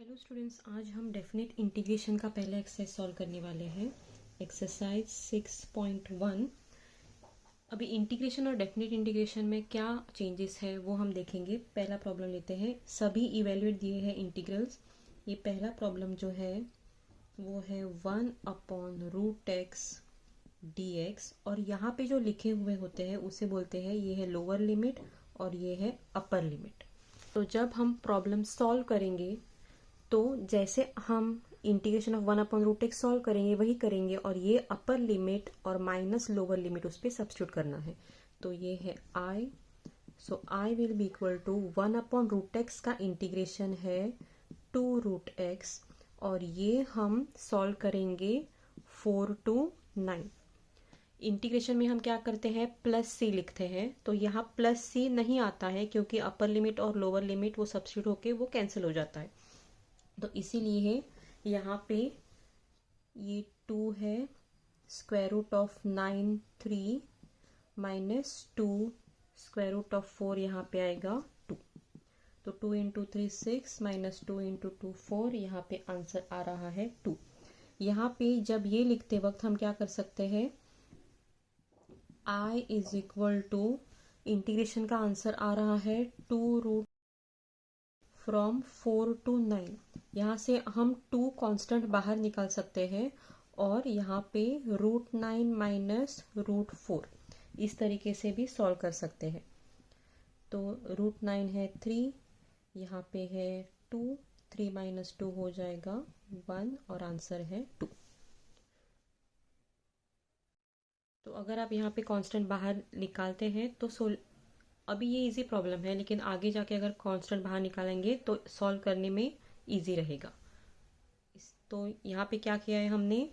Hello students, आज हम definite integration का पहला एक्सरसाइज सॉल्व करने वाले हैं। एक्सरसाइज 6.1। अभी इंटीग्रेशन और डेफिनेट इंटीग्रेशन में क्या चेंजेस है वो हम देखेंगे। पहला प्रॉब्लम लेते हैं। सभी इवेल्युएट दिए हैं इंटीग्रल्स। ये पहला प्रॉब्लम जो है वो है 1/√x dx, और यहाँ पे जो लिखे हुए होते हैं उसे बोलते हैं, ये है लोअर लिमिट और ये है अपर लिमिट। तो जब हम प्रॉब्लम सॉल्व करेंगे तो जैसे हम इंटीग्रेशन ऑफ 1/√x सॉल्व करेंगे वही करेंगे, और ये अपर लिमिट और माइनस लोअर लिमिट उस पर सब्स्टिट्यूट करना है। तो ये है i, so i will be equal to 1/√x का इंटीग्रेशन है 2√x, और ये हम सॉल्व करेंगे 4 to 9। इंटीग्रेशन में हम क्या करते हैं, प्लस सी लिखते हैं। तो यहाँ प्लस सी नहीं आता है क्योंकि अपर लिमिट और लोअर लिमिट वो सब्स्टिट्यूट होके वो कैंसिल हो जाता है। तो इसीलिए यहाँ पे ये 2 है, square root of 9 3 minus 2 square root of 4 यहाँ पे आएगा 2। तो 2 इंटू 3 6 माइनस 2 इंटू 2 4, यहाँ पे आंसर आ रहा है 2। यहाँ पे जब ये लिखते वक्त हम क्या कर सकते हैं, i is equal to integration का आंसर आ रहा है 2 फ्रॉम 4 to 9। यहाँ से हम 2 कांस्टेंट बाहर निकाल सकते हैं, और यहाँ पे √9 माइनस √4 इस तरीके से भी सॉल्व कर सकते हैं। तो √9 है 3, यहाँ पे है 2, 3 माइनस 2 हो जाएगा 1, और आंसर है 2। तो अगर आप यहाँ पे कांस्टेंट बाहर निकालते हैं तो अभी ये इजी प्रॉब्लम है, लेकिन आगे जाके अगर कांस्टेंट बाहर निकालेंगे तो सॉल्व करने में इजी रहेगा। तो यहाँ पे क्या किया है हमने,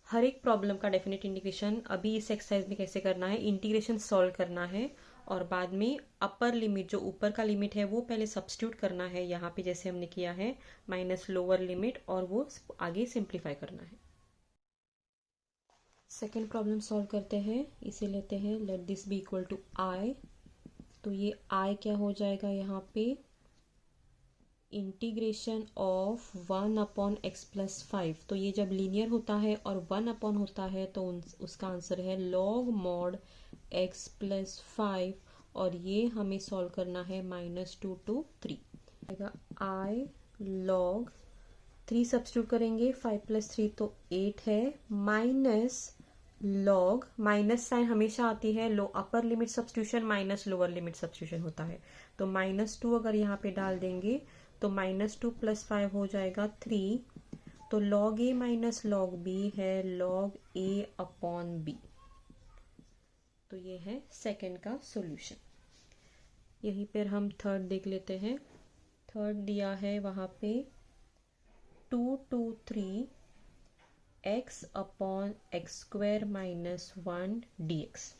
हर एक प्रॉब्लम का डेफिनेट इंटीग्रेशन अभी इस एक्सरसाइज में कैसे करना है, इंटीग्रेशन सॉल्व करना है, और बाद में अपर लिमिट जो ऊपर का लिमिट है वो पहले सब्स्टिट्यूट करना है, यहाँ पे जैसे हमने किया है, माइनस लोअर लिमिट, और वो आगे सिंप्लीफाई करना है। सेकेंड प्रॉब्लम सॉल्व करते हैं। इसे लेते हैं, let this be equal to i। तो ये i क्या हो जाएगा, यहाँ पे इंटीग्रेशन ऑफ 1/x प्लस 5। तो ये जब लीनियर होता है और 1 होता है तो उसका आंसर है log mod x प्लस 5, और ये हमें सॉल्व करना है -2 to 3। i log 3 सब्स्टिट्यूट करेंगे, 5 + 3 तो 8 है, माइनस लॉग, माइनस साइन हमेशा आती है, upper limit substitution minus lower limit substitution होता है। तो -2 अगर यहाँ पे डाल देंगे तो -2 + 5 हो जाएगा 3। तो log a minus log b है log a/b। तो ये है सेकेंड का सॉल्यूशन। यहीं पर हम थर्ड देख लेते हैं। थर्ड दिया है वहाँ पे 2 to 3 x/x² - 1 dx।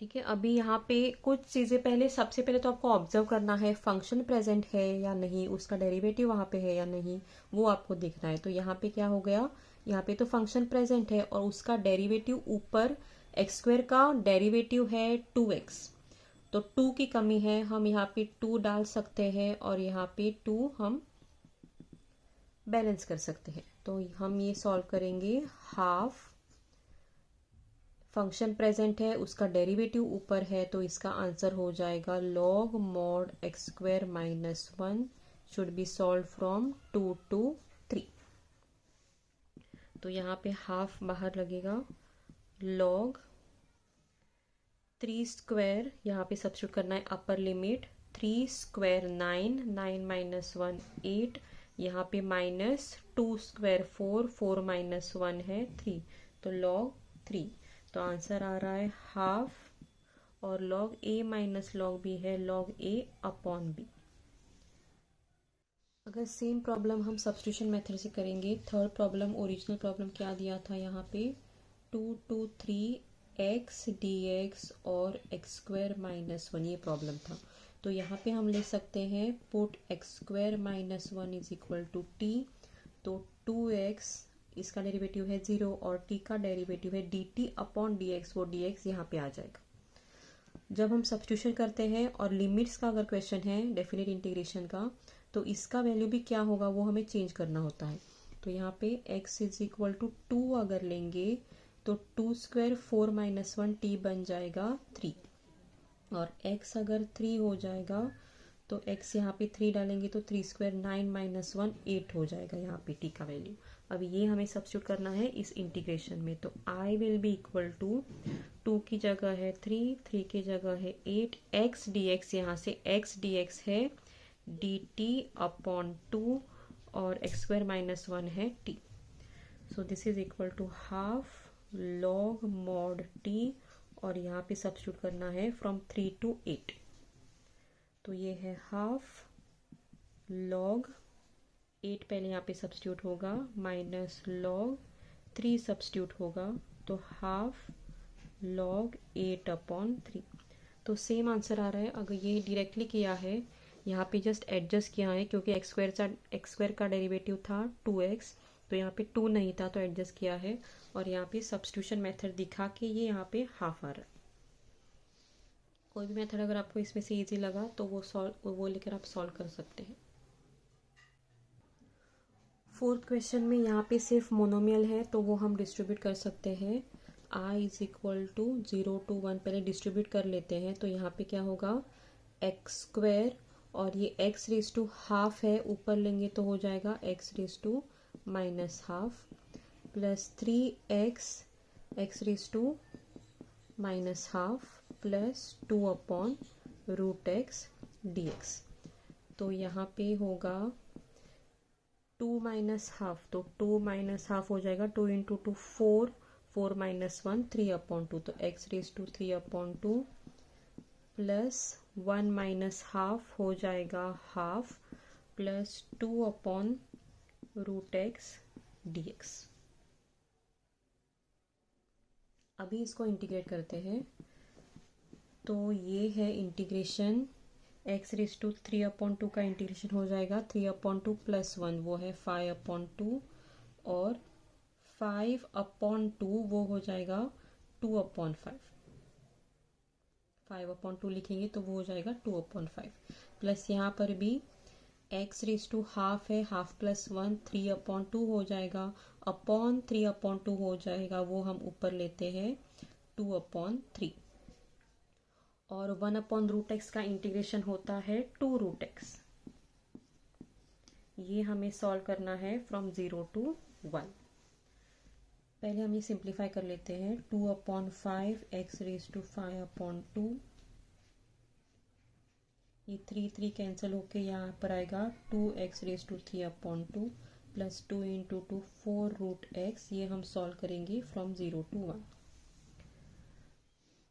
ठीक है, अभी यहाँ पे कुछ चीज़ें पहले, सबसे पहले तो आपको ऑब्जर्व करना है फंक्शन प्रेजेंट है या नहीं, उसका डेरिवेटिव वहाँ पे है या नहीं, वो आपको देखना है। तो यहाँ पे क्या हो गया, यहाँ पे तो फंक्शन प्रेजेंट है और उसका डेरिवेटिव ऊपर x² का डेरिवेटिव है 2x, तो 2 की कमी है, हम यहाँ पे 2 डाल सकते हैं और यहाँ पे 2 हम बैलेंस कर सकते हैं। तो हम ये सॉल्व करेंगे, हाफ फंक्शन प्रेजेंट है, उसका डेरिवेटिव ऊपर है, तो इसका आंसर हो जाएगा log mod x² - 1 should be solve from 2 to 3। तो यहाँ पे हाफ बाहर लगेगा, log 3² यहाँ पे सब्स्टिट्यूट करना है, अपर लिमिट 3² 9, 9 - 1 8, यहाँ पे -2² 4, 4 - 1 है 3, तो log 3। तो आंसर आ रहा है हाफ, और log a minus log b है log a/b। अगर सेम प्रॉब्लम हम सब्स्टिट्यूशन मेथड से करेंगे, थर्ड प्रॉब्लम, ओरिजिनल प्रॉब्लम क्या दिया था यहाँ पे, 2 to 3 x dx और x² - 1, ये प्रॉब्लम था। तो यहाँ पे हम ले सकते हैं, put x² - 1 is equal to t। तो 2x, इसका डेरिवेटिव है 0, और t का डेरिवेटिव है dt/dx, वो dx यहाँ पे आ जाएगा। जब हम सब्स्टिट्यूशन करते हैं और लिमिट्स का अगर क्वेश्चन है डेफिनेट इंटीग्रेशन का, तो इसका वैल्यू भी क्या होगा वो हमें चेंज करना होता है। तो यहाँ पे x इज इक्वल टू 2 अगर लेंगे तो 2 स्क्वायर 4 माइनस 1 t बन जाएगा 3, और x अगर 3 हो जाएगा तो x यहाँ पे 3 डालेंगे तो 3 स्क्वायर 9 माइनस 1 8 हो जाएगा यहाँ पे t का वैल्यू। अब ये हमें सब्स्टिट्यूट करना है इस इंटीग्रेशन में। तो i will be equal to 2 की जगह है 3, 3 की जगह है 8, x dx, यहाँ से x dx है dt अपॉन 2 और x स्क्वायर माइनस 1 है t। So this is equal to half log mod t, और यहाँ पे सब्स्टिट्यूट करना है फ्रॉम 3 to 8। तो ये है हाफ लॉग 8 पहले यहाँ पे सब्स्टिट्यूट होगा, माइनस लॉग 3 सब्स्टिट्यूट होगा, तो हाफ लॉग 8 अपॉन 3। तो सेम आंसर आ रहा है। अगर ये डायरेक्टली किया है, यहाँ पे जस्ट एडजस्ट किया है क्योंकि एक्स स्क्वायर का डेरिवेटिव था 2x, तो यहाँ पे 2 नहीं था तो एडजस्ट किया है, और यहाँ पे सब्स्टिट्यूशन मेथड दिखा के ये यहाँ पे हाफ आ रहा है। कोई भी मेथड अगर आपको इसमें से इजी लगा तो वो लेकर आप सॉल्व कर सकते हैं। फोर्थ क्वेश्चन में यहाँ पे सिर्फ मोनोमियल है तो वो हम डिस्ट्रीब्यूट कर सकते हैं। i is equal to 0 to 1 पहले डिस्ट्रीब्यूट कर लेते हैं। तो यहाँ पे क्या होगा, एक्स स्क्वायर, और ये x रेज टू हाफ है, ऊपर लेंगे तो हो जाएगा x raise to minus half, plus 3x raise to minus half plus 2 upon root x dx। तो यहाँ पे होगा 2 माइनस हाफ, तो 2 माइनस हाफ हो जाएगा 2 इंटू 2 4, 4 माइनस 1 3 अपॉन 2, तो x raise to 3 upon 2 plus 1 minus half हो जाएगा half, plus 2 upon root x dx। अभी इसको इंटीग्रेट करते हैं। तो ये है integration, x raise to 3 upon 2 का इंटीग्रेशन हो जाएगा 3 अपॉन 2 प्लस 1 वो है 5 अपॉन 2, और 5 अपॉन 2 वो हो जाएगा 2 अपॉन 5, 5 अपॉन 2 लिखेंगे तो वो हो जाएगा 2 अपॉन 5, प्लस यहाँ पर भी x रेज टू हाफ है, हाफ प्लस 1 3 अपॉन 2 हो जाएगा, अपॉन 3 अपॉन 2 हो जाएगा, वो हम ऊपर लेते हैं 2 अपॉन 3, और 1 अपॉन रूट एक्स का इंटीग्रेशन होता है 2 रूट एक्स। ये हमें सॉल्व करना है फ्रॉम 0 to 1। पहले हम ये सिंप्लीफाई कर लेते हैं, 2 upon 5 x raise to 5 upon 2, ये 3 कैंसिल होके यहाँ पर आएगा 2x raise to 3 upon 2 plus 2 into 2 4 root x. ये हम सॉल्व करेंगे फ्रॉम 0 to 1।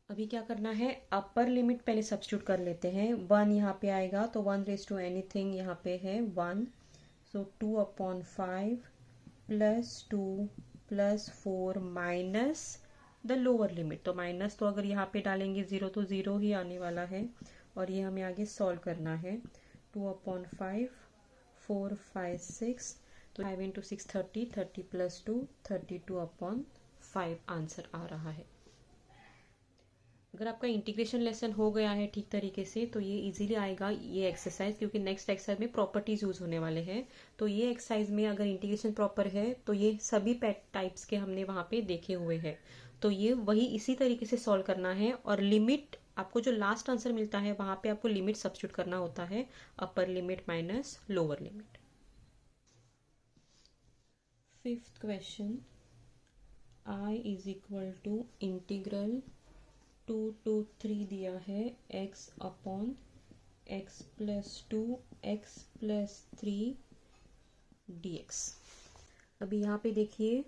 अभी क्या करना है, अपर लिमिट पहले सब्स्टिट्यूट कर लेते हैं। 1 यहाँ पे आएगा तो 1 रेज टू एनीथिंग यहाँ पे है 1, सो 2 upon 5 plus 2 plus 4 minus the lower limit. तो माइनस तो अगर यहाँ पे डालेंगे 0 तो 0 ही आने वाला है, और ये हमें आगे सॉल्व करना है। 2 अपॉन 5 4 5 6, तो 5 इंटू 6 30, 30 प्लस 2 32 अपॉन 5 आंसर आ रहा है। अगर आपका इंटीग्रेशन लेसन हो गया है ठीक तरीके से तो ये इजीली आएगा ये एक्सरसाइज, क्योंकि नेक्स्ट एक्सरसाइज में प्रॉपर्टीज यूज होने वाले हैं। तो ये एक्सरसाइज में अगर इंटीग्रेशन प्रॉपर है तो ये सभी टाइप्स के हमने वहाँ पे देखे हुए हैं, तो ये वही इसी तरीके से सॉल्व करना है। और लिमिट आपको जो लास्ट आंसर मिलता है वहाँ पे आपको लिमिट सब्स्टिट्यूट करना होता है, upper limit minus lower limit. Fifth question, i is equal to integral 2 to 3 दिया है x upon x plus 2 x plus 3 dx। अभी यहाँ पे देखिए,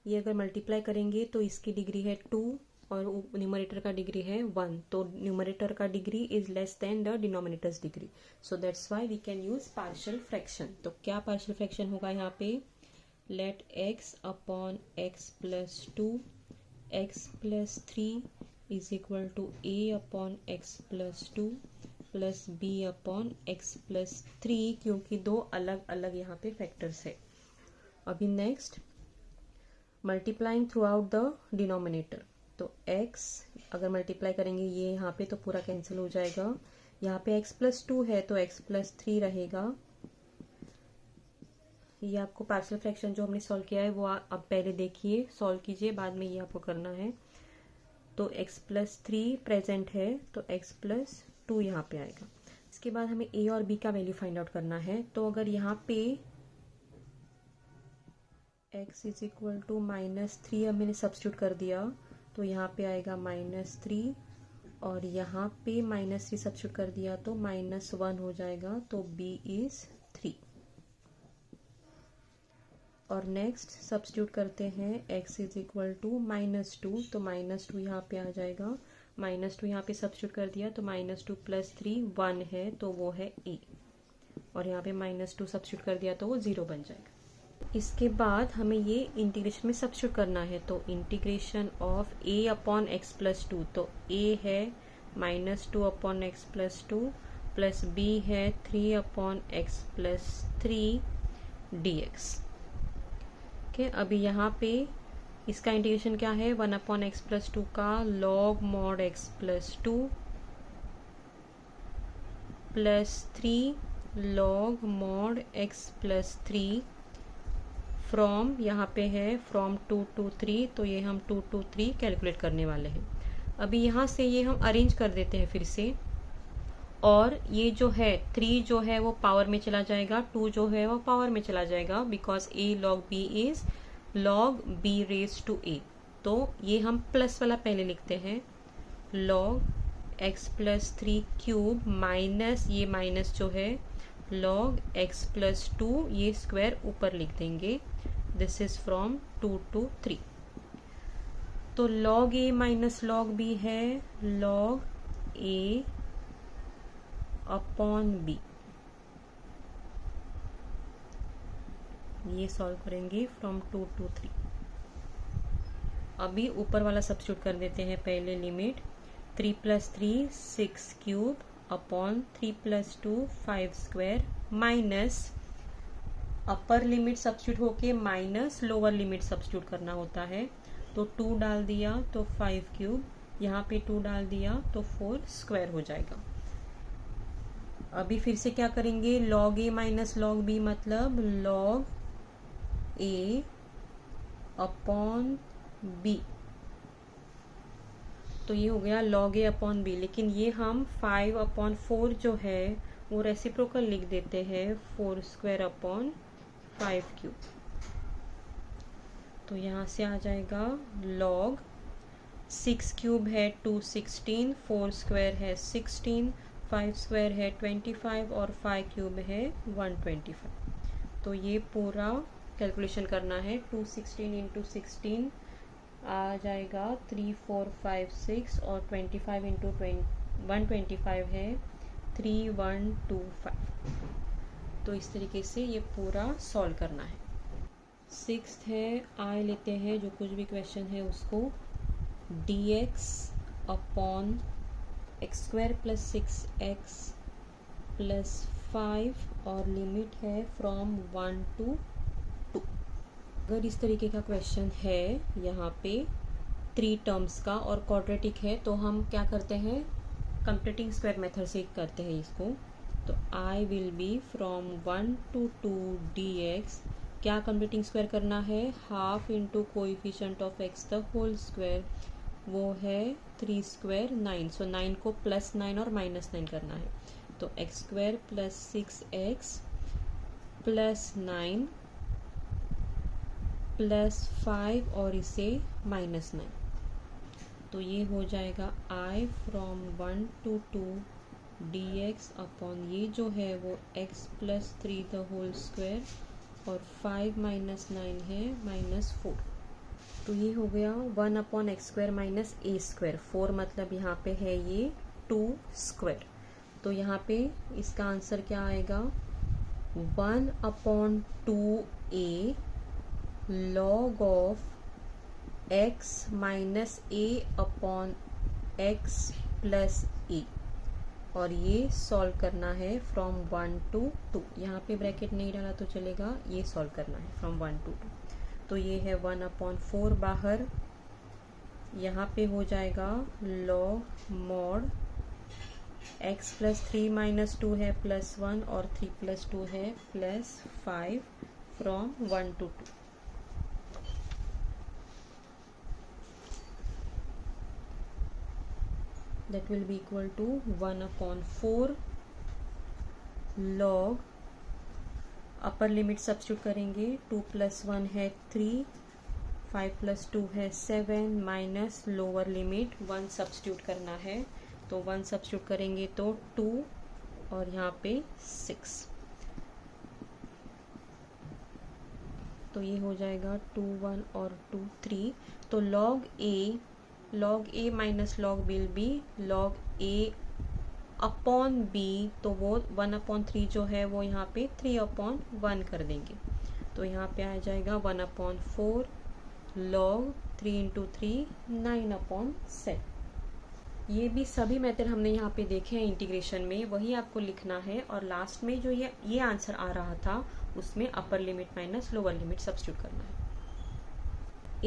ये अगर मल्टीप्लाई करेंगे तो इसकी डिग्री है 2 और न्यूमरेटर का डिग्री है 1, तो न्यूमरेटर का degree is less than the denominator's degree, so that's why we can use partial fraction. तो क्या पार्शियल फ्रैक्शन होगा यहाँ पे, let x upon x plus 2 x plus 3 is equal to a upon x plus 2 plus b upon x plus 3, क्योंकि दो अलग अलग यहाँ पे फैक्टर्स है। अभी next multiplying through out the denominator, तो x अगर मल्टीप्लाई करेंगे ये यहाँ पे तो पूरा कैंसिल हो जाएगा। यहाँ पे x प्लस 2 है तो x प्लस 3 रहेगा, ये आपको पार्शियल फ्रैक्शन जो हमने सॉल्व किया है वो अब पहले देखिए, सॉल्व कीजिए, बाद में ये आपको करना है। तो x+3 प्रेजेंट है तो x+2 यहाँ पे आएगा। इसके बाद हमें a और b का वैल्यू फाइंड आउट करना है। तो अगर यहाँ पे x इज इक्वल टू -3 अब मैंने सब्स्टिट्यूट कर दिया तो यहाँ पे आएगा -3, और यहाँ पे -3 सब्स्टिट्यूट कर दिया तो -1 हो जाएगा, तो b इज 3। और नेक्स्ट सब्स्टिट्यूट करते हैं x इज इक्वल टू -2, तो -2 यहाँ पे आ जाएगा, -2 यहाँ पे सब्स्टिट्यूट कर दिया तो -2 + 3 1 है, तो वो है a, और यहाँ पे -2 सब्स्टिट्यूट कर दिया तो वो 0 बन जाएगा। इसके बाद हमें ये इंटीग्रेशन में सब्स्टिट्यूट करना है, तो integration of a upon x+2, तो a है -2 अपॉन x+2 प्लस b है 3 अपॉन x+3 dx। ओके, अभी यहाँ पे इसका इंटीग्रेशन क्या है, 1 अपॉन x+2 का log mod x+2 plus 3 log mod x+3 from, यहाँ पे है फ्रॉम 2 to 3, तो ये हम 2 to 3 कैलकुलेट करने वाले हैं। अभी यहाँ से ये हम अरेंज कर देते हैं फिर से, और ये जो है 3 जो है वो पावर में चला जाएगा, 2 जो है वो पावर में चला जाएगा, because a log b is log b raise to a। तो ये हम प्लस वाला पहले लिखते हैं, log x+3 क्यूब माइनस ये माइनस जो है log x+2, ये स्क्वायर ऊपर लिख देंगे, दिस इज फ्रॉम 2 to 3। तो log a minus log b है log a अपॉन b, ये सॉल्व करेंगे फ्रॉम 2 to 3। अभी ऊपर वाला सब्स्टिट्यूट कर देते हैं पहले, limit 3 + 3 6 cube upon 3 + 2 5 square minus अपर लिमिट सब्स्टिट्यूट होके माइनस लोअर लिमिट सब्स्टिट्यूट करना होता है, तो 2 डाल दिया तो 5 क्यूब, यहाँ पे 2 डाल दिया तो 4 स्क्वायर हो जाएगा। अभी फिर से क्या करेंगे, log a minus log b मतलब log a अपॉन b, तो ये हो गया log a अपॉन b। लेकिन ये हम 5/4 जो है वो रेसिप्रोकल लिख देते हैं, 4 स्क्वायर अपॉन 5 क्यूब, तो यहाँ से आ जाएगा log 6 क्यूब है 216, 4 स्क्वायर है 16, 5 स्क्वायर है 25 और 5 क्यूब है 125। तो ये पूरा कैलकुलेशन करना है, 216 इंटू 16 आ जाएगा 3 4 5 6, और 25 इंटू 125 है 3125। तो इस तरीके से ये पूरा सॉल्व करना है। 6th है, आय लेते हैं जो कुछ भी क्वेश्चन है उसको, dx अपॉन x² + 6x + 5, और लिमिट है फ्रॉम 1 to 2। अगर इस तरीके का क्वेश्चन है यहाँ पे 3 टर्म्स का और क्वाड्रेटिक है, तो हम क्या करते हैं, कंप्लीटिंग स्क्वायर मेथड से करते हैं इसको। तो I will be from 1 to 2 dx, क्या कंप्लीटिंग स्क्वायर करना है, half into coefficient of x the whole square, वो है 3 स्क्वायर 9, सो 9 को +9 और -9 करना है, तो x² + 6x + 9 + 5 और इसे -9, तो ये हो जाएगा I from 1 to 2 dx upon ये जो है वो x + 3 द होल स्क्वायर, और 5 - 9 है -4, तो ये हो गया 1 अपॉन x² माइनस a², 4 मतलब यहाँ पे है ये 2 स्क्वायर, तो यहाँ पे इसका आंसर क्या आएगा, 1 upon 2a log of x minus a upon x plus a, और ये सॉल्व करना है फ्रॉम 1 to 2। यहाँ पे ब्रैकेट नहीं डाला तो चलेगा, ये सॉल्व करना है फ्रॉम 1 to 2। तो ये है 1/4 बाहर, यहाँ पे हो जाएगा log mod x + 3 - 2 है +1 और 3 + 2 है +5, from 1 to 2। that will be equal to 1/4 log, upper limit substitute करेंगे, 2 + 1 है 3, 5 + 2 है 7, माइनस लोअर लिमिट 1 सब्स्टिट्यूट करना है, तो 1 सब्स्टिट्यूट करेंगे तो 2 और यहाँ पे 6, तो ये हो जाएगा 2 1 और 2 3। तो log a minus log b will be log a upon b, तो वो 1/3 जो है वो यहाँ पे 3/1 कर देंगे, तो यहाँ पे आ जाएगा 1/4 log 3 × 3 9/7। ये भी सभी मेथड हमने यहाँ पे देखे हैं इंटीग्रेशन में, वही आपको लिखना है, और लास्ट में जो ये आंसर आ रहा था उसमें upper limit minus lower limit substitute करना है।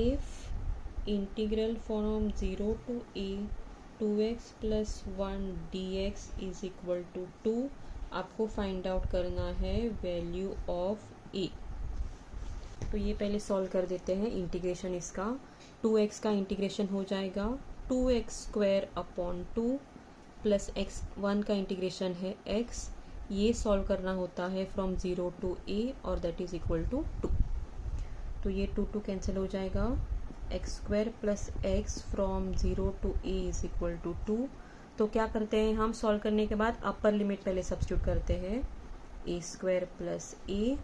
If integral from 0 to a 2x + 1 dx is equal to 2, आपको फाइंड आउट करना है वैल्यू ऑफ a। तो ये पहले सॉल्व कर देते हैं इंटीग्रेशन इसका। 2x का इंटीग्रेशन हो जाएगा 2x² प्लस x1 का इंटीग्रेशन है x, ये सॉल्व करना होता है फ्रॉम 0 to a और दैट इज इक्वल टू 2। तो ये 2 कैंसिल हो जाएगा, x² plus x from 0 to a is equal to 2। तो क्या करते हैं हम, सॉल्व करने के बाद अपर लिमिट पहले सब्स्टिट्यूट करते हैं, a² plus a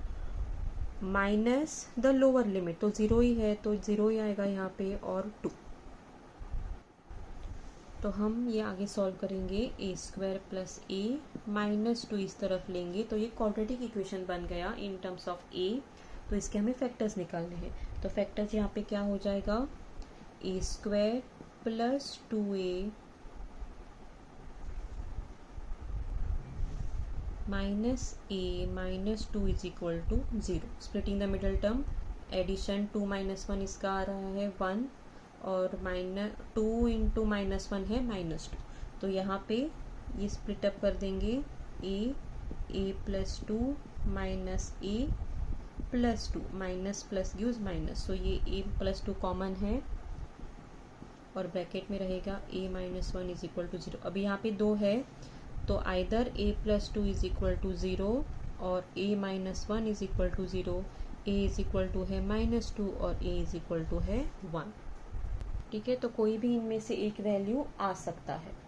minus the lower limit, तो 0 ही है तो 0 ही आएगा यहाँ पे, और 2। तो हम ये आगे सॉल्व करेंगे, a² प्लस a माइनस 2 इस तरफ लेंगे, तो ये क्वाड्रेटिक इक्वेशन बन गया इन टर्म्स ऑफ a। तो इसके हमें फैक्टर्स निकालने हैं, तो फैक्टर्स यहाँ पे क्या हो जाएगा, a² plus 2a minus a minus 2 is equal to 0। Splitting the middle term, addition 2 - 1 इसका आ रहा है 1, और -2 × -1 है -2, तो यहाँ पे ये स्प्लिट अप कर देंगे, a plus 2 minus a plus 2, minus plus gives minus, तो ये a प्लस 2 कॉमन है और ब्रैकेट में रहेगा a - 1 इज इक्वल टू 0। अभी यहाँ पे 2 है, तो either a plus 2 is equal to 0 और a - 1 is equal to 0, a is equal to है -2 और a इज इक्वल टू है 1। ठीक है, तो कोई भी इनमें से एक वैल्यू आ सकता है।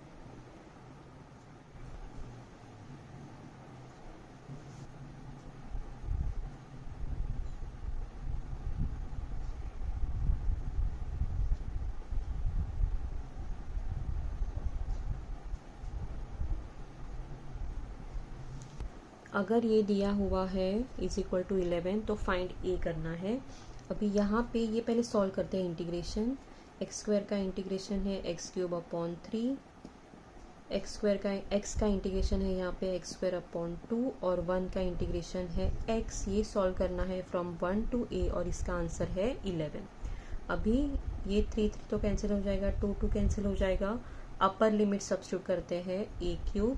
अगर ये दिया हुआ है इज इक्वल टू 11, तो फाइंड a करना है। अभी यहाँ पे ये पहले सॉल्व करते हैं इंटीग्रेशन। x² का इंटीग्रेशन है x³ 3, x का इंटीग्रेशन है यहाँ पे x² 2 और 1 का इंटीग्रेशन है x। ये सॉल्व करना है फ्रॉम 1 to a और इसका आंसर है 11। अभी ये 3 तो कैंसिल हो जाएगा, 2 कैंसिल हो जाएगा, अपर लिमिट सब्स्टिट्यूट करते हैं a³,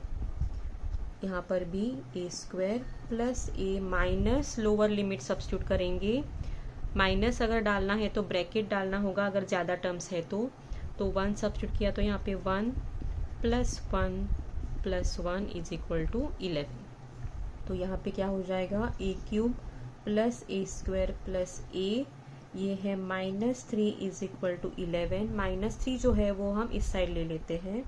यहाँ पर भी a² plus a minus lower limit substitute करेंगे। माइनस अगर डालना है तो ब्रैकेट डालना होगा अगर ज़्यादा टर्म्स है तो 1 सब्स्टिट्यूट किया, तो यहाँ पे 1 + 1 इज इक्वल टू 11। तो यहाँ पे क्या हो जाएगा, a³ plus a² plus a, ये है -3 इज इक्वल टू 11। -3 जो है वो हम इस साइड ले लेते हैं,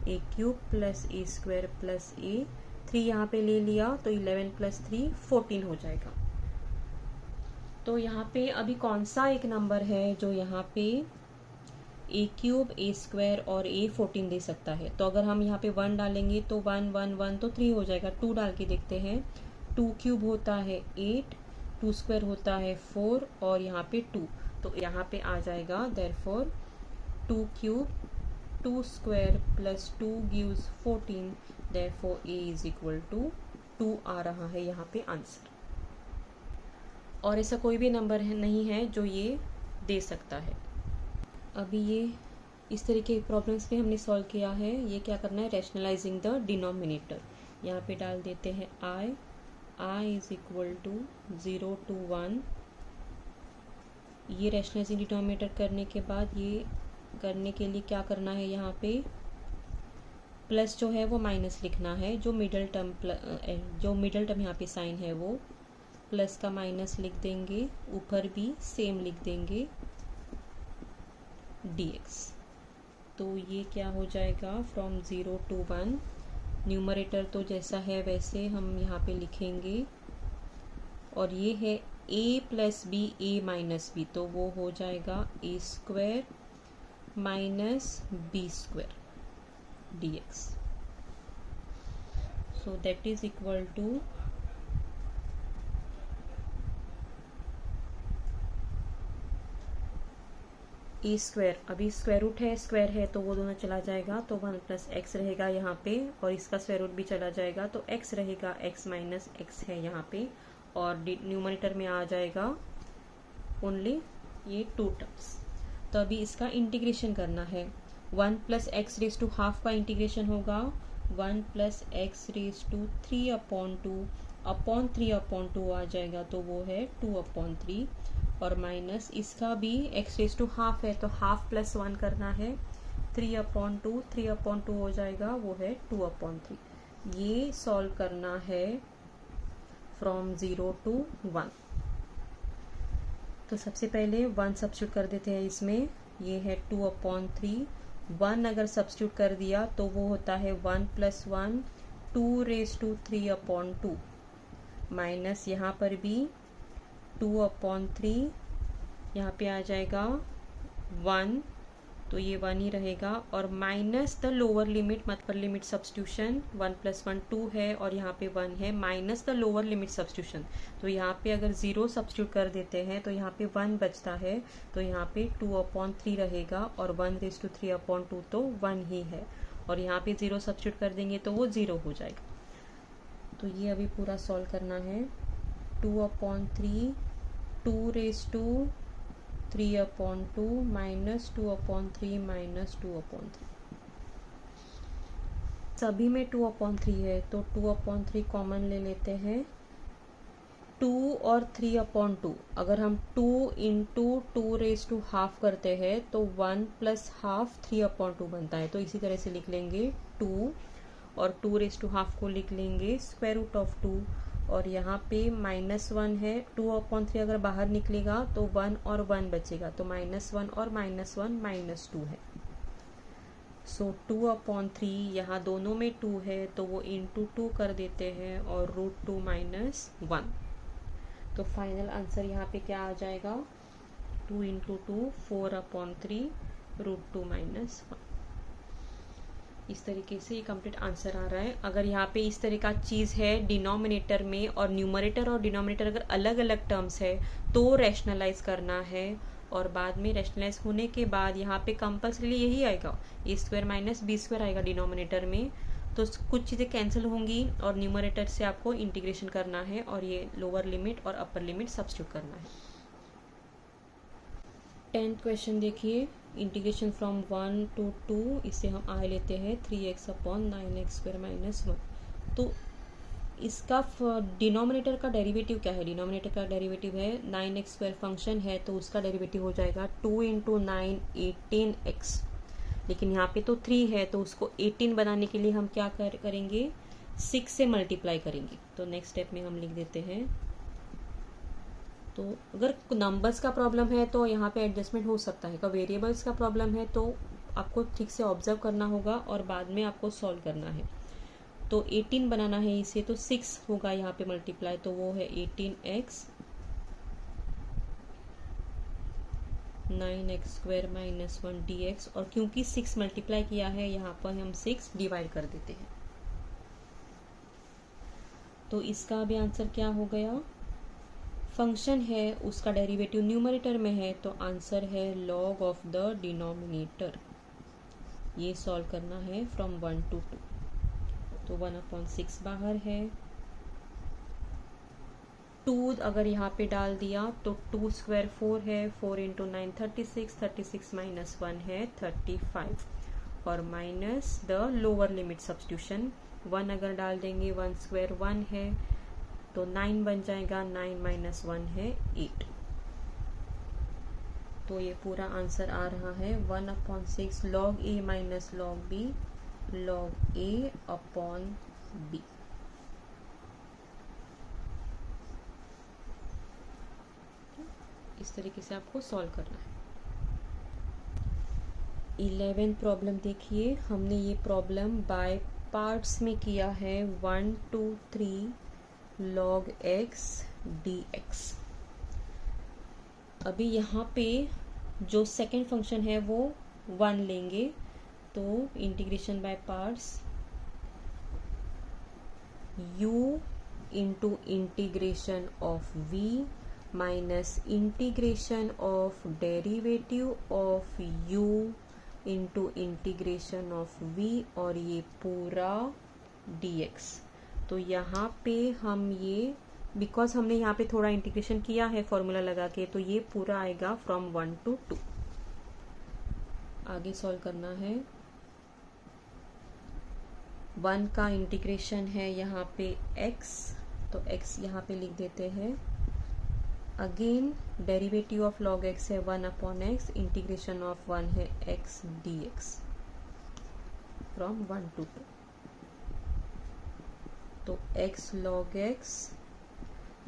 a³ plus a² plus a, 3 यहाँ पे ले लिया तो 11 + 3 14 हो जाएगा। तो यहाँ पे अभी कौन सा एक नंबर है जो यहाँ पे a³ a² और a 14 दे सकता है। तो अगर हम यहाँ पे 1 डालेंगे तो 1 1 1 तो 3 हो जाएगा। 2 डाल के देखते हैं, 2³ होता है 8, 2² होता है 4 और यहाँ पे 2, तो यहाँ पे आ जाएगा therefore 2³ 2² + 2 gives 14, therefore a is equal to 2 आ रहा है यहाँ पे आंसर। और ऐसा कोई भी नंबर नहीं है जो ये दे सकता है। अभी ये इस तरीके के प्रॉब्लम्स भी हमने सॉल्व किया है। ये क्या करना है, रैशनलाइजिंग द डिनोमिनेटर। यहाँ पे डाल देते हैं i I is equal to 0 to 1। ये रैशनलाइजिंग डिनोमिनेटर करने के बाद ये करने के लिए क्या करना है, यहाँ पे प्लस जो है वो माइनस लिखना है, जो मिडल टर्म यहाँ पे साइन है वो प्लस का माइनस लिख देंगे, ऊपर भी सेम लिख देंगे dx। तो ये क्या हो जाएगा, फ्रॉम 0 to 1, न्यूमरेटर तो जैसा है वैसे हम यहाँ पे लिखेंगे, और ये है a plus b a minus b, तो वो हो जाएगा a square minus b square dx। So that is equal to a square, अभी स्क्वायर रूट है, स्क्वायर है तो वो दोनों चला जाएगा, तो 1 प्लस एक्स रहेगा यहाँ पे, और इसका स्क्वायर रूट भी चला जाएगा, तो एक्स रहेगा, एक्स माइनस एक्स है यहाँ पे, और न्यूमरेटर में आ जाएगा ओनली ये 2 टर्म्स। तो अभी इसका इंटीग्रेशन करना है। 1 plus x raise to half का इंटीग्रेशन होगा 1 plus x raise to 3/2 upon 3/2 आ जाएगा, तो वो है 2/3, और माइनस इसका भी x रेज टू हाफ है तो हाफ प्लस 1 करना है, 3/2 हो जाएगा, वो है 2/3। ये सॉल्व करना है फ्रॉम 0 to 1। तो सबसे पहले 1 सब्स्टिट्यूट कर देते हैं इसमें, ये है 2/3, 1 अगर सब्स्टिट्यूट कर दिया तो वो होता है 1 प्लस 1 2 रेज टू 3/2, माइनस यहाँ पर भी 2/3, यहाँ पे आ जाएगा 1, तो ये 1 ही रहेगा, और माइनस द लोअर लिमिट, मतलब लिमिट सब्स्टिट्यूशन, 1 प्लस 1 2 है और यहाँ पे 1 है, minus the lower limit substitution, तो यहाँ पे अगर 0 सब्स्टिट्यूट कर देते हैं तो यहाँ पे 1 बचता है, तो यहाँ पे 2/3 रहेगा, और 1 रेज टू 3/2 तो 1 ही है, और यहाँ पे 0 सब्स्टिट्यूट कर देंगे तो वो 0 हो जाएगा। तो ये अभी पूरा सॉल्व करना है, 2/3 2 रेज टू 3/2 माइनस 2/3 माइनस 2/3, सभी में 2/3 है तो 2/3 कॉमन ले लेते हैं। 2 और 3/2, अगर हम 2 इंटू 2 रेज टू हाफ करते हैं तो 1 प्लस हाफ 3/2 बनता है, तो इसी तरह से लिख लेंगे 2, और 2 रेज टू हाफ को लिख लेंगे स्क्वायर रूट ऑफ 2, और यहाँ पे -1 है, 2/3 अगर बाहर निकलेगा तो 1 और 1 बचेगा, तो -1 और -1 -2 है। सो 2/3, यहाँ दोनों में 2 है तो वो इंटू 2 कर देते हैं, और √2 - 1, तो फाइनल आंसर यहाँ पे क्या आ जाएगा, 2 इंटू 2 4/3 √2 - 1। इस तरीके से ये कंप्लीट आंसर आ रहा है। अगर यहाँ पे इस तरह का चीज़ है डिनोमिनेटर में, और न्यूमरेटर और डिनोमिनेटर अगर अलग अलग टर्म्स है तो रैशनलाइज करना है, और बाद में रैशनलाइज होने के बाद यहाँ पे कंपल्सरी यही आएगा, ए स्क्वायर माइनस बी स्क्वायर आएगा डिनोमिनेटर में, तो कुछ चीज़ें कैंसिल होंगी, और न्यूमरेटर से आपको इंटीग्रेशन करना है, और ये लोअर लिमिट और अपर लिमिट सब्स्टिट्यूट करना है। 10th क्वेश्चन देखिए, इंटीग्रेशन फ्रॉम 1 to 2, इसे हम आ लेते हैं 3x/9x² - 1। तो इसका डिनोमिनेटर का डेरिवेटिव क्या है, डिनोमिनेटर का डेरिवेटिव है 9x² फंक्शन है तो उसका डेरिवेटिव हो जाएगा 2 × 9 18x, लेकिन यहाँ पे तो 3 है तो उसको 18 बनाने के लिए हम क्या करेंगे, 6 से मल्टीप्लाई करेंगे। तो नेक्स्ट स्टेप में हम लिख देते हैं, तो अगर नंबर्स का प्रॉब्लम है तो यहाँ पे एडजस्टमेंट हो सकता है, अगर वेरिएबल्स का प्रॉब्लम है तो आपको ठीक से ऑब्जर्व करना होगा और बाद में आपको सॉल्व करना है। तो 18 बनाना है इसे, तो 6 होगा यहाँ पे मल्टीप्लाई, तो वो है 18x 9x² - 1 dx, और क्योंकि 6 मल्टीप्लाई किया है यहाँ पर हम 6 डिवाइड कर देते हैं। तो इसका भी आंसर क्या हो गया, फंक्शन है उसका डेरिवेटिव न्यूमरेटर में है तो आंसर है log ऑफ द डिनोमिनेटर। ये सॉल्व करना है फ्रॉम 1 to 2, तो 1/6 बाहर है, 2 अगर यहाँ पे डाल दिया तो 2 स्क्वायर 4 है, 4 × 9 36, 36 - 1 है 35, और minus the lower limit substitution, 1 अगर डाल देंगे 1 स्क्वायर 1 है, तो 9 बन जाएगा, 9 माइनस 1 है 8। तो ये पूरा आंसर आ रहा है 1/6 log a minus log b log a upon b। इस तरीके से आपको सॉल्व करना है। 11th प्रॉब्लम देखिए, हमने ये प्रॉब्लम बाय पार्ट्स में किया है। 1 2 3 log x dx। अभी यहाँ पे जो सेकेंड फंक्शन है वो 1 लेंगे, तो integration by parts u into integration of v minus integration of derivative of u into integration of v और ये पूरा dx। तो यहाँ पे हम ये, बिकॉज हमने यहाँ पे थोड़ा इंटीग्रेशन किया है फॉर्मूला लगा के, तो ये पूरा आएगा फ्रॉम 1 to 2। आगे सॉल्व करना है। 1 का इंटीग्रेशन है यहाँ पे x, तो x यहाँ पे लिख देते हैं। Again derivative of log x है 1/x, इंटीग्रेशन ऑफ 1 है x dx फ्रॉम 1 to 2। तो x log x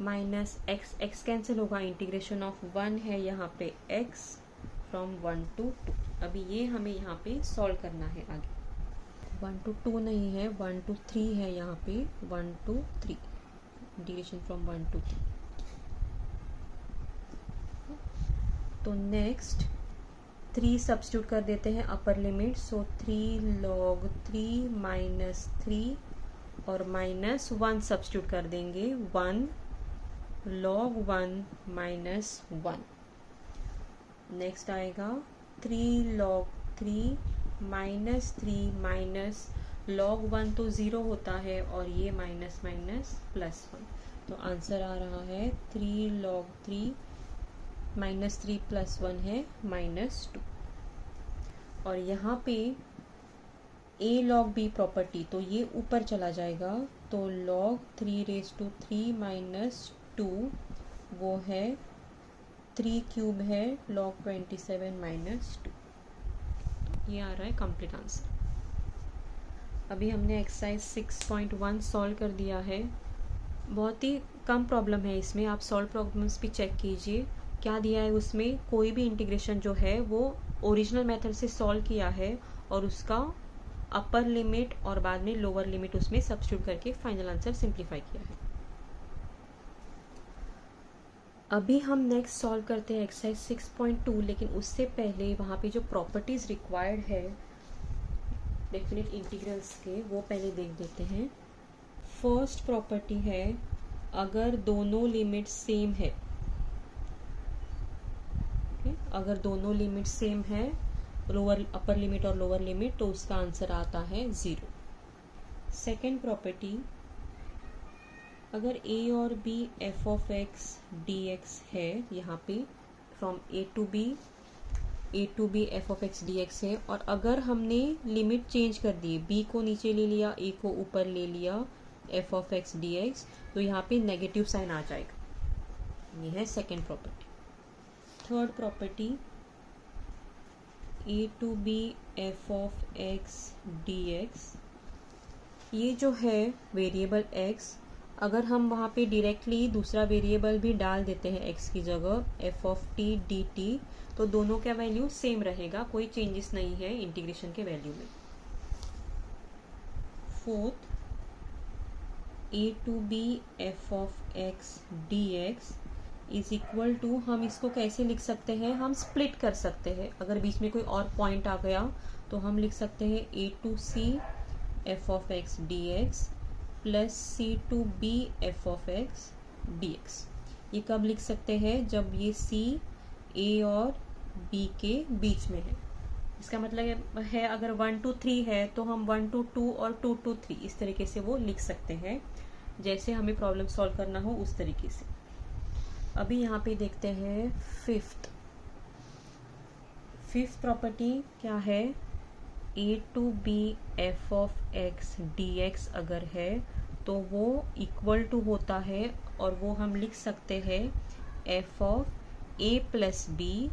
minus x cancel होगा, इंटीग्रेशन ऑफ 1 है यहाँ पे x फ्रॉम 1 to 2। अभी ये हमें यहाँ पे सॉल्व करना है। आगे 1 to 2 नहीं है, 1 to 3 है यहाँ पे, 1 to 3 इंटीग्रेशन फ्रॉम 1 to 3। तो नेक्स्ट 3 सब्स्टिट्यूट कर देते हैं अपर लिमिट, सो 3 log 3 माइनस 3 और माइनस 1 सब्स्टिट्यूट कर देंगे, 1 log 1 माइनस 1। नेक्स्ट आएगा 3 log 3 माइनस 3 माइनस log 1 तो 0 होता है और ये माइनस माइनस प्लस 1। तो आंसर आ रहा है 3 log 3 माइनस 3 प्लस 1 है -2। और यहाँ पे a log b प्रॉपर्टी, तो ये ऊपर चला जाएगा, तो log 3 raised to 3 माइनस 2 वो है 3 क्यूब है log 27 माइनस 2। ये आ रहा है कंप्लीट आंसर। अभी हमने एक्सरसाइज 6.1 सॉल्व कर दिया है। बहुत ही कम प्रॉब्लम है इसमें, आप सॉल्व प्रॉब्लम्स भी चेक कीजिए क्या दिया है उसमें। कोई भी इंटीग्रेशन जो है वो ओरिजिनल मेथड से सॉल्व किया है और उसका अपर लिमिट और बाद में लोअर लिमिट उसमें सब्स्टिट्यूट करके फाइनल आंसर सिंप्लीफाई किया है। अभी हम नेक्स्ट सॉल्व करते हैं एक्सरसाइज 6.2, लेकिन उससे पहले वहाँ पे जो प्रॉपर्टीज रिक्वायर्ड है डेफिनेट इंटीग्रल्स के, वो पहले देख देते हैं। फर्स्ट प्रॉपर्टी है, अगर दोनों लिमिट सेम है, अगर दोनों लिमिट सेम है, लोअर अपर लिमिट और लोअर लिमिट, तो उसका आंसर आता है 0। सेकेंड प्रॉपर्टी, अगर a और b f of x dx है, यहाँ पे from a to b f of x dx है, और अगर हमने लिमिट चेंज कर दी, b को नीचे ले लिया, a को ऊपर ले लिया, f of x dx, तो यहाँ पे नेगेटिव साइन आ जाएगा। ये है second property. Third property, a to b f of x dx, ये जो है वेरिएबल x, अगर हम वहाँ पे डायरेक्टली दूसरा वेरिएबल भी डाल देते हैं x की जगह, f of t dt, तो दोनों का वैल्यू सेम रहेगा, कोई चेंजेस नहीं है इंटीग्रेशन के वैल्यू में। Fourth, a to b f of x dx is equal to, हम इसको कैसे लिख सकते हैं, हम स्प्लिट कर सकते हैं। अगर बीच में कोई और पॉइंट आ गया तो हम लिख सकते हैं a to c f of x dx plus c to b f of x dx। ये कब लिख सकते हैं, जब ये c a और b के बीच में है। इसका मतलब है अगर 1 to 3 है तो हम 1 to 2 और 2 to 3 इस तरीके से वो लिख सकते हैं, जैसे हमें प्रॉब्लम सॉल्व करना हो उस तरीके से। अभी यहाँ पे देखते हैं फिफ्थ प्रॉपर्टी क्या है, a to b f of x dx अगर है तो वो इक्वल टू होता है, और वो हम लिख सकते हैं f of a plus b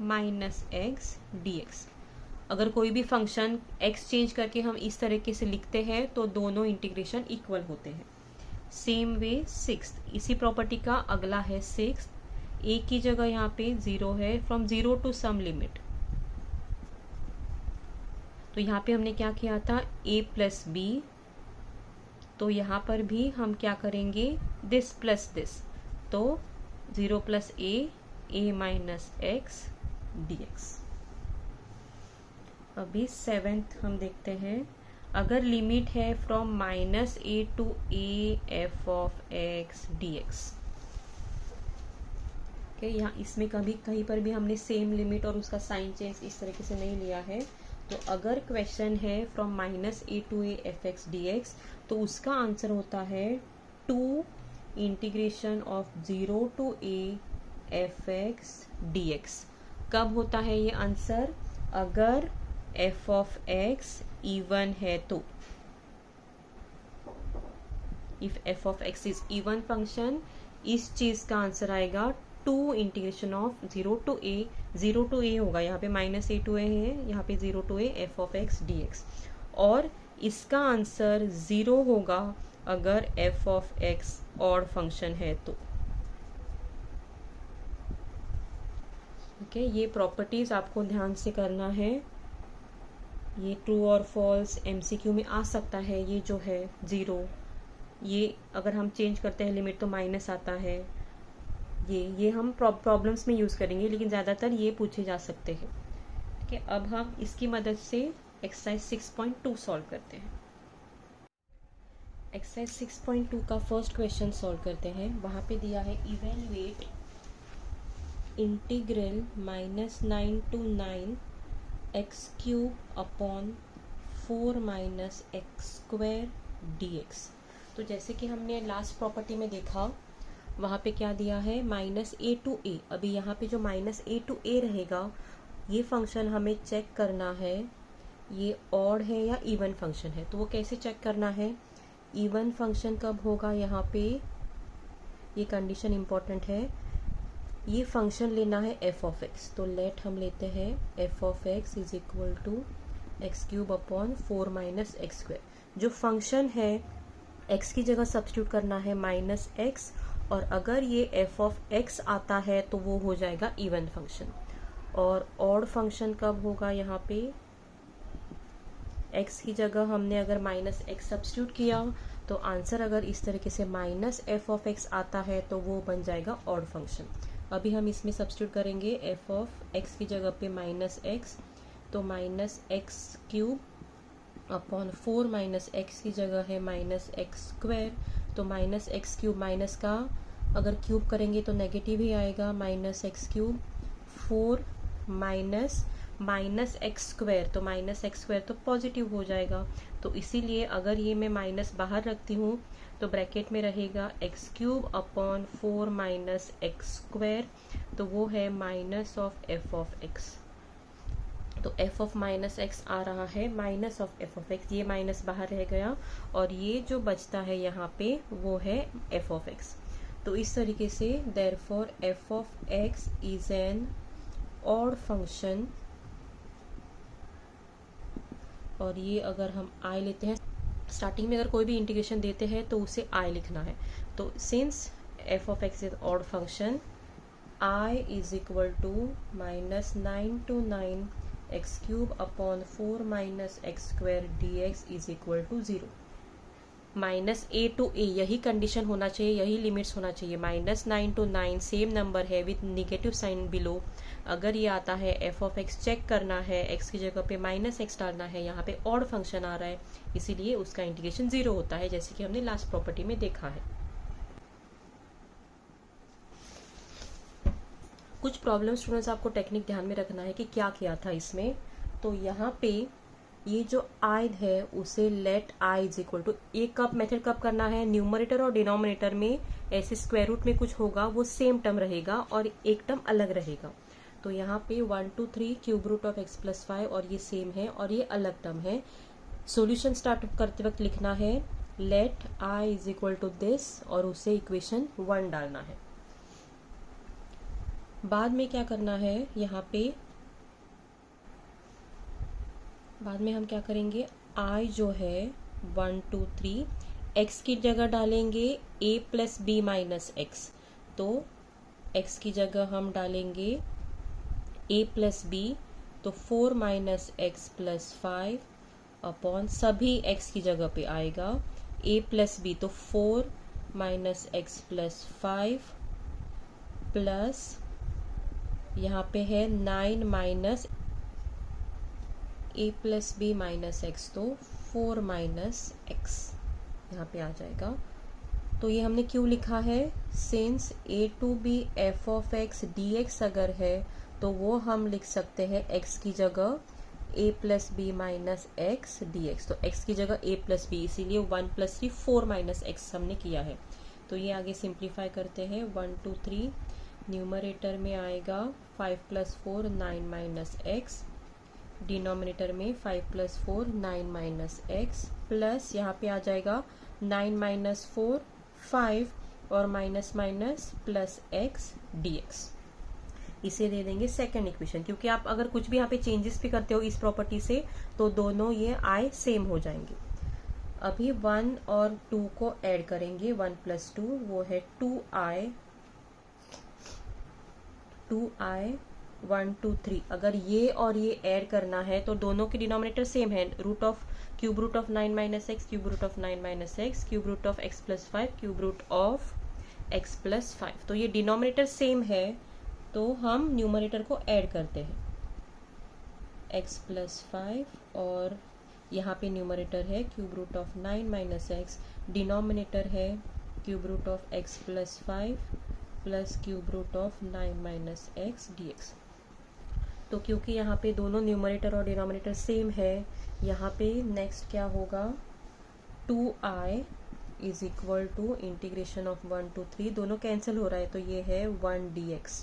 minus x d x. अगर कोई भी फंक्शन x चेंज करके हम इस तरीके से लिखते हैं तो दोनों इंटीग्रेशन इक्वल होते हैं। सेम वे सिक्स्थ, इसी प्रॉपर्टी का अगला है सिक्स्थ। a की जगह यहाँ पे 0 है, फ्रॉम 0 टू सम लिमिट। तो यहाँ पे हमने क्या किया था, a प्लस बी, तो यहाँ पर भी हम क्या करेंगे, दिस प्लस दिस, तो 0 plus a minus x d x. अभी सेवेंथ हम देखते हैं, अगर लिमिट है from minus a to a f of x d x. यहाँ इसमें कभी कहीं पर भी हमने सेम लिमिट और उसका साइन चेंज इस तरीके से नहीं लिया है। तो अगर क्वेश्चन है from minus a to a f x d x, तो उसका आंसर होता है 2 integration of 0 to a f x d x. कब होता है ये आंसर, अगर एफ ऑफ एक्स इवन है तो। If F of x is even function, इस चीज का आंसर आएगा 2 इंटीग्रेशन ऑफ 0 टू ए होगा, यहाँ पे माइनस ए टू ए है, यहाँ पे 0 to a f of x d x. और इसका आंसर 0 होगा अगर f of x odd function है तो। ओके, ये प्रॉपर्टीज आपको ध्यान से करना है। ये ट्रू और फॉल्स एमसीक्यू में आ सकता है। ये जो है 0, ये अगर हम चेंज करते हैं लिमिट तो माइनस आता है। ये हम प्रॉब्लम्स में यूज़ करेंगे, लेकिन ज़्यादातर ये पूछे जा सकते हैं। ठीक है, अब हम इसकी मदद से एक्सरसाइज 6.2 सॉल्व करते हैं। एक्सरसाइज 6.2 का फर्स्ट क्वेश्चन सॉल्व करते हैं। वहाँ पे दिया है evaluate integral -9 to 9 x cube upon 4 minus x square d x. तो जैसे कि हमने लास्ट प्रॉपर्टी में देखा, वहाँ पे क्या दिया है, माइनस ए टू ए। अभी यहाँ पे जो माइनस ए टू ए रहेगा, ये फंक्शन हमें चेक करना है ये ऑड है या इवन फंक्शन है। तो वो कैसे चेक करना है, इवन फंक्शन कब होगा, यहाँ पे ये कंडीशन इम्पॉर्टेंट है, ये फंक्शन लेना है एफ ऑफ एक्स। तो लेट हम लेते हैं f of x is equal to x cube upon 4 minus x square. जो फंक्शन है एक्स की जगह सब्स्टिट्यूट करना है माइनस एक्स, और अगर ये एफ ऑफ एक्स आता है तो वो हो जाएगा इवन फंक्शन। और ऑड फंक्शन कब होगा, यहाँ पे एक्स की जगह हमने अगर माइनस एक्स सब्स्टिट्यूट किया तो आंसर अगर इस तरीके से माइनस एफ ऑफ एक्स आता है तो वो बन जाएगा ऑड फंक्शन। अभी हम इसमें सब्स्टिट्यूट करेंगे एफ ऑफ एक्स की जगह पे माइनस एक्स, तो minus x cube upon 4 minus x की जगह है माइनस एक्स स्क्वायर। तो माइनस एक्स क्यूब माइनस का अगर क्यूब करेंगे तो नेगेटिव ही आएगा, minus x cube 4 minus x square, तो माइनस एक्स स्क्वायर तो पॉजिटिव हो जाएगा। तो इसीलिए अगर ये मैं माइनस बाहर रखती हूँ तो ब्रैकेट में रहेगा x cube upon 4 minus x square, तो वो है minus of F of x. तो एफ ऑफ माइनस एक्स आ रहा है minus of F of x, ये माइनस बाहर रह गया और ये जो बचता है यहाँ पे वो है एफ ऑफ एक्स। तो इस तरीके से therefore F of x is an odd function, और ये अगर हम आई लेते हैं, स्टार्टिंग में अगर कोई भी इंटीग्रेशन देते हैं तो उसे आई लिखना है। तो since f of x is odd function, I is equal to -9 to 9 x cube upon 4 minus x square d x is equal to 0। Minus a to a यही कंडीशन होना चाहिए, यही लिमिट्स होना चाहिए। -9 to 9 सेम नंबर है with negative sign below. अगर ये आता है एफ ऑफ एक्स चेक करना है, एक्स की जगह पे माइनस एक्स डालना है, यहाँ पे ऑड फंक्शन आ रहा है इसीलिए उसका इंटीग्रेशन 0 होता है, जैसे कि हमने लास्ट प्रॉपर्टी में देखा है। कुछ प्रॉब्लम स्टूडेंट्स आपको टेक्निक ध्यान में रखना है कि क्या किया था इसमें। तो यहाँ पे ये जो आई है उसे let I is equal to, ये कब मेथड कब करना है, न्यूमरेटर और डिनोमिनेटर में ऐसे स्क्वायर रूट में कुछ होगा वो सेम टर्म रहेगा और एक टर्म अलग रहेगा। तो यहाँ पे 1 2 3 cube root of x plus 5 और ये सेम है और ये अलग टर्म है। सॉल्यूशन स्टार्ट करते वक्त लिखना है let I is equal to this और उसे इक्वेशन 1 डालना है। बाद में क्या करना है, यहाँ पे बाद में हम क्या करेंगे, आई जो है 1 2 3 एक्स की जगह डालेंगे a plus b minus x. तो x की जगह हम डालेंगे a प्लस बी, तो 4 माइनस एक्स प्लस 5 अपॉन सभी x की जगह पे आएगा a प्लस बी, तो 4 माइनस एक्स प्लस 5 प्लस यहाँ पे है 9 minus a plus b minus x, तो 4 माइनस एक्स यहाँ पे आ जाएगा। तो ये हमने क्यों लिखा है, since a to b f of x d x अगर है तो वो हम लिख सकते हैं x की जगह a plus b minus x d x. तो x की जगह a प्लस बी, इसीलिए 1 प्लस 3 4 माइनस एक्स हमने किया है। तो ये आगे सिंप्लीफाई करते हैं, 1 2 3 न्यूमरेटर में आएगा 5 प्लस 4 9 माइनस एक्स, डिनोमिनेटर में 5 प्लस 4 9 माइनस एक्स, प्लस यहाँ पे आ जाएगा 9 माइनस 4 5 और minus minus plus x d x. इसे दे देंगे सेकेंड इक्वेशन, क्योंकि आप अगर कुछ भी यहाँ पे चेंजेस भी करते हो इस प्रॉपर्टी से तो दोनों ये आई सेम हो जाएंगे। अभी 1 और 2 को ऐड करेंगे, 1 प्लस 2 वो है 2i 1 2 3। अगर ये और ये ऐड करना है तो दोनों के डिनोमिनेटर सेम है, root of cube root of 9 minus x, cube root of 9 minus x, cube root of x plus 5, cube root of x plus 5। तो ये डिनोमिनेटर सेम है तो हम न्यूमरेटर को ऐड करते हैं, एक्स प्लस 5 और यहाँ पे न्यूमरेटर है cube root of 9 minus x, denominator है cube root of x plus 5 plus cube root of 9 minus x d x. तो क्योंकि यहाँ पे दोनों न्यूमरेटर और डिनोमिनेटर सेम है, यहाँ पे नेक्स्ट क्या होगा, 2i is equal to integration of 1 to 3, दोनों कैंसिल हो रहा है तो ये है 1 dx।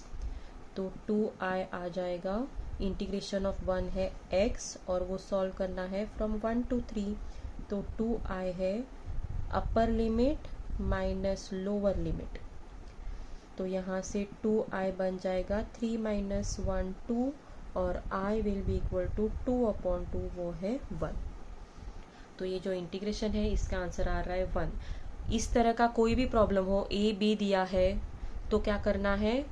तो 2i आ जाएगा, इंटीग्रेशन ऑफ 1 है x और वो सॉल्व करना है फ्रॉम 1 to 3, तो 2i है upper limit minus lower limit. तो यहाँ से 2i बन जाएगा 3 माइनस 1 2 और i will be equal to 2/2, वो है 1। तो ये जो इंटीग्रेशन है इसका आंसर आ रहा है 1। इस तरह का कोई भी प्रॉब्लम हो, a b दिया है तो क्या करना है,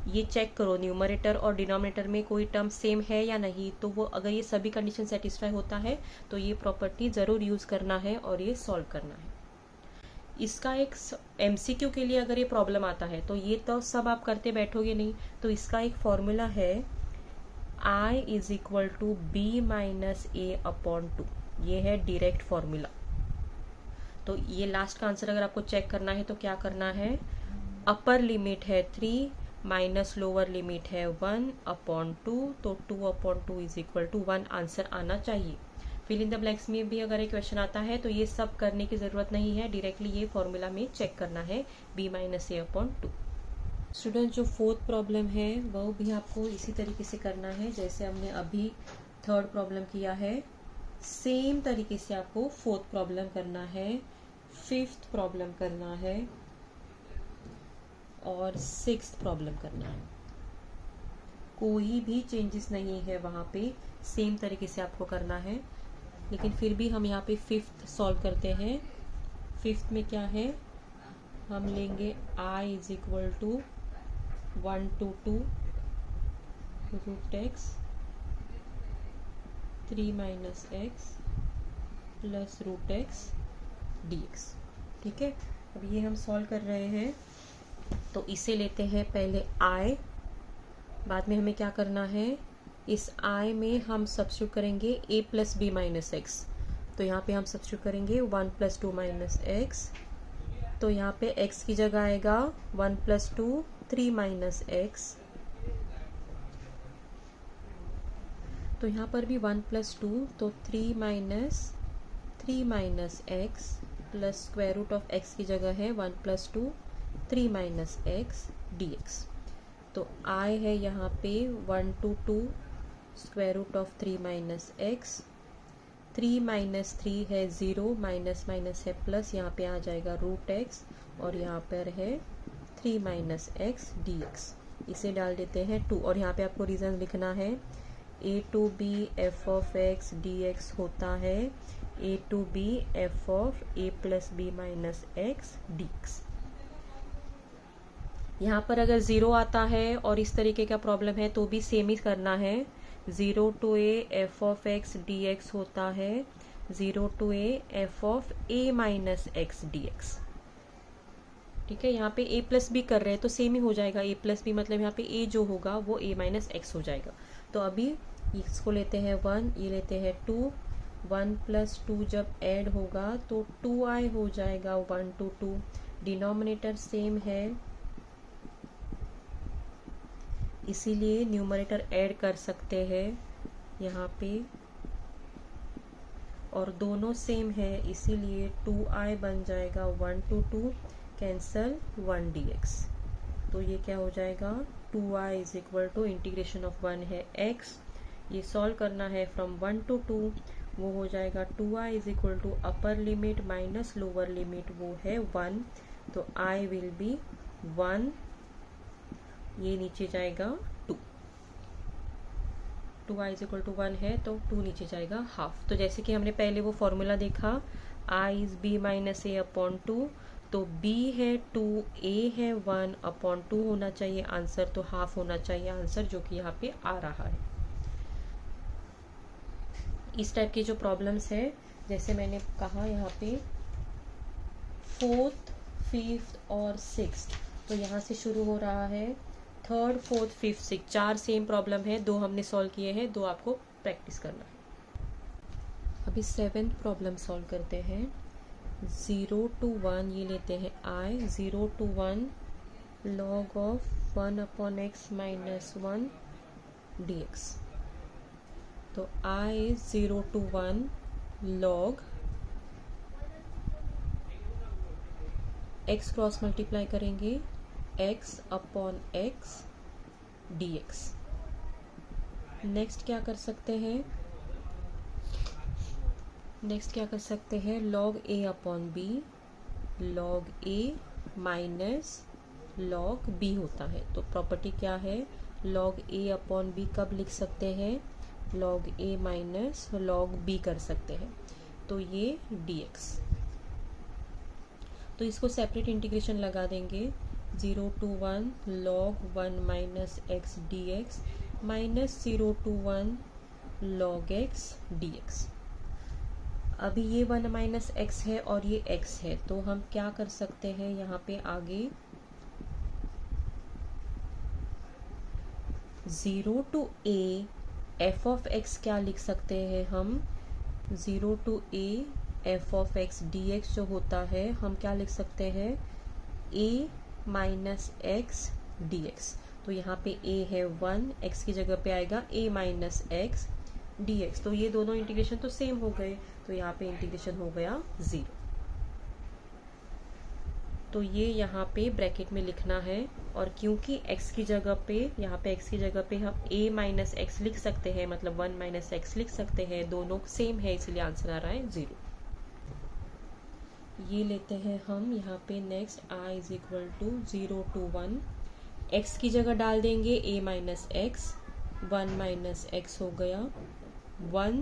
ये चेक करो न्यूमरेटर और डिनोमिनेटर में कोई टर्म सेम है या नहीं। तो वो अगर ये सभी कंडीशन सेटिस्फाई होता है तो ये प्रॉपर्टी ज़रूर यूज़ करना है और ये सॉल्व करना है। इसका एक MCQ के लिए अगर ये प्रॉब्लम आता है तो ये तो सब आप करते बैठोगे नहीं, तो इसका एक फॉर्मूला है I is equal to b minus a upon 2, ये है डायरेक्ट फॉर्मूला। तो ये लास्ट का आंसर अगर आपको चेक करना है तो क्या करना है, अपर लिमिट है 3 माइनस लोअर लिमिट है 1/2, तो 2/2 इज इक्वल टू 1 आंसर आना चाहिए। फिल इन द ब्लैंक्स में भी अगर एक क्वेश्चन आता है तो ये सब करने की ज़रूरत नहीं है, डायरेक्टली ये फॉर्मूला में चेक करना है b minus a upon 2। Student जो फोर्थ प्रॉब्लम है वो भी आपको इसी तरीके से करना है जैसे हमने अभी थर्ड प्रॉब्लम किया है, सेम तरीके से आपको फोर्थ प्रॉब्लम करना है, फिफ्थ प्रॉब्लम करना है और सिक्स्थ प्रॉब्लम करना है। कोई भी चेंजेस नहीं है वहाँ पे, सेम तरीके से आपको करना है। लेकिन फिर भी हम यहाँ पे फिफ्थ सॉल्व करते हैं। फिफ्थ में क्या है, हम लेंगे i is equal to 1 to 2 root x 3 minus x plus root x d x. ठीक है, अब ये हम सॉल्व कर रहे हैं तो इसे लेते हैं पहले i, बाद में हमें क्या करना है, इस i में हम सब्स्टिट्यूट करेंगे a plus b minus x. तो यहाँ पे हम सब्स्टिट्यूट करेंगे 1 प्लस 2 माइनस एक्स, तो यहाँ पे x की जगह आएगा 1 प्लस 2 3 माइनस एक्स, तो यहाँ पर भी 1 प्लस 2 तो 3 minus x plus square root of x की जगह है 1 plus 2 3 minus x d x. तो i है यहाँ पे 1 to 2 square root of 3 minus x 3 minus 3 है 0, माइनस माइनस है प्लस, यहाँ पे आ जाएगा रूट एक्स और यहाँ पर है 3 माइनस एक्स डी एक्स। इसे डाल देते हैं 2 और यहाँ पे आपको रीज़न लिखना है a to b f of x d x होता है a to b f of a plus b minus x d x. यहाँ पर अगर 0 आता है और इस तरीके का प्रॉब्लम है तो भी सेम ही करना है। 0 to a f of x d x होता है 0 to a f of a minus x d x. ठीक है, यहाँ पे a प्लस बी कर रहे हैं तो सेम ही हो जाएगा। a प्लस बी मतलब यहाँ पे a जो होगा वो a माइनस एक्स हो जाएगा। तो अभी इसको लेते हैं 1, ये लेते हैं 2, 1 प्लस 2 जब ऐड होगा तो 2i हो जाएगा 1 to 2। डिनोमिनेटर सेम है इसीलिए न्यूमरेटर ऐड कर सकते हैं यहाँ पे, और दोनों सेम है इसीलिए 2i बन जाएगा 1 to 2, कैंसल 1 dx। तो ये क्या हो जाएगा 2i is equal to integration of 1 है x, ये सॉल्व करना है फ्रॉम 1 to 2, वो हो जाएगा 2i is equal to upper limit minus lower limit वो है 1, तो i विल बी 1, ये नीचे जाएगा 2, 2i इज इक्वल टू 1 है तो 2 नीचे जाएगा हाफ। तो जैसे कि हमने पहले वो फॉर्मूला देखा i is b minus a upon 2, तो b है 2, a है 1 अपॉन 2 होना चाहिए आंसर, तो हाफ होना चाहिए आंसर, जो कि यहाँ पे आ रहा है। इस टाइप की जो प्रॉब्लम्स है जैसे मैंने कहा यहाँ पे 4th, 5th और 6th, तो यहाँ से शुरू हो रहा है 3rd, 4th, 5th, 6th, 4 same problem है, 2 हमने सॉल्व किए हैं, 2 आपको प्रैक्टिस करना है। अभी 7th प्रॉब्लम सॉल्व करते हैं। 0 to 1 ये लेते हैं i, 0 to 1 log of 1 upon x minus 1 dx। तो i is 0 to 1 log x cross multiply करेंगे x upon x dx। Next क्या कर सकते हैं, log a upon b, log a minus log b होता है। तो प्रॉपर्टी क्या है, log a अपॉन b कब लिख सकते हैं, log a minus log b कर सकते हैं, तो ये dx। तो इसको सेपरेट इंटीग्रेशन लगा देंगे 0 to 1 log 1 minus x dx minus 0 to 1 log x dx। अभी ये 1 माइनस एक्स है और ये x है, तो हम क्या कर सकते हैं यहाँ पे आगे 0 to a f of x क्या लिख सकते हैं हम, 0 to a f of x dx जो होता है हम क्या लिख सकते हैं a माइनस एक्स dx। तो यहाँ पे a है 1, x की जगह पे आएगा a माइनस एक्स dx। तो ये दोनों इंटीग्रेशन तो सेम हो गए, तो यहाँ पे इंटीग्रेशन हो गया 0। तो ये यहाँ पे ब्रैकेट में लिखना है, और क्योंकि x की जगह पे यहाँ पे x की जगह पे हम a माइनस एक्स लिख सकते हैं, मतलब 1 माइनस एक्स लिख सकते हैं, दोनों सेम है इसलिए आंसर आ रहा है 0। ये लेते हैं हम यहाँ पे next i is equal to 0 to 1, x की जगह डाल देंगे a minus x, 1 minus x हो गया 1,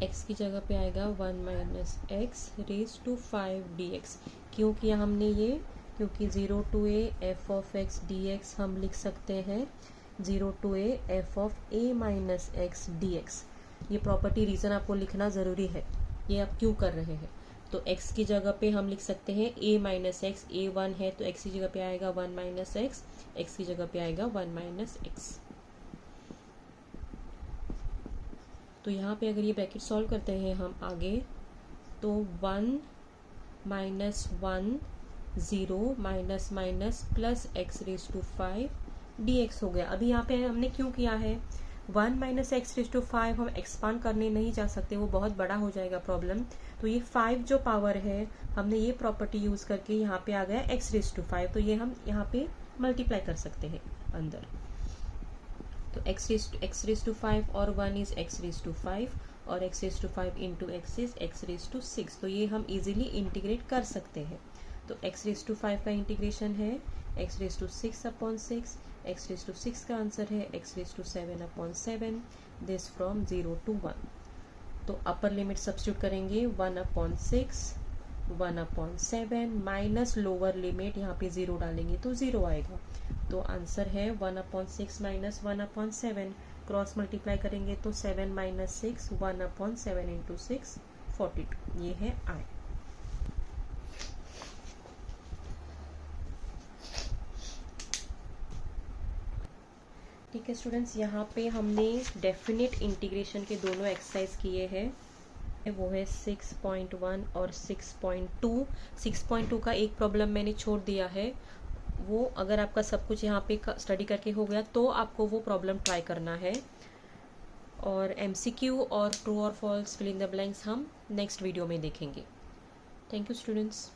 x की जगह पे आएगा 1 minus x raise to 5 dx। क्यों किया हमने ये, क्योंकि 0 to a f of x dx हम लिख सकते हैं 0 to a f of a minus x dx। ये प्रॉपर्टी रीजन आपको लिखना ज़रूरी है, ये आप क्यों कर रहे हैं। तो x की जगह पे हम लिख सकते हैं a माइनस एक्स, a 1 है तो x की जगह पे आएगा 1 माइनस एक्स, x की जगह पे आएगा 1 माइनस एक्स। तो यहाँ पे अगर ये ब्रैकेट सॉल्व करते हैं हम आगे, तो 1 minus 1 0 minus minus plus x raise to 5 dx हो गया। अभी यहाँ पे हमने क्यों किया है, 1 माइनस एक्स रेज टू 5 हम एक्सपांड करने नहीं जा सकते, वो बहुत बड़ा हो जाएगा प्रॉब्लम। तो ये 5 जो पावर है हमने ये प्रॉपर्टी यूज करके यहाँ पे आ गया एक्स रेज टू 5, तो ये हम यहाँ पे मल्टीप्लाई कर सकते हैं अंदर। तो x रेज टू 5 और 1 इज x रेज टू 5 और x raise to 5 into x is x raise to 6। तो ये हम इजीली इंटीग्रेट कर सकते हैं। तो x रेज टू 5 का इंटीग्रेशन है x raise to 6 upon 6, x raise to 6 का आंसर है x raise to 7 upon 7, this from 0 to 1। तो अपर लिमिट सब्स्टिट्यूट करेंगे 1 upon 6, 1 upon 7 minus lower limit यहाँ पे 0 डालेंगे तो 0 आएगा। तो आंसर है 1 upon 6 minus 1 upon 7, cross multiply करेंगे तो 7 माइनस 6, 1 अपॉन 7 इंटू 6, 42। ये है आई। ठीक है स्टूडेंट्स, यहाँ पे हमने डेफिनेट इंटीग्रेशन के दोनों एक्सरसाइज किए हैं, वो है 6.1 और 6.2। 6.2 का एक प्रॉब्लम मैंने छोड़ दिया है, वो अगर आपका सब कुछ यहाँ पे स्टडी करके हो गया तो आपको वो प्रॉब्लम ट्राई करना है। और MCQ और ट्रू और false fill in the blanks हम नेक्स्ट वीडियो में देखेंगे। Thank you students.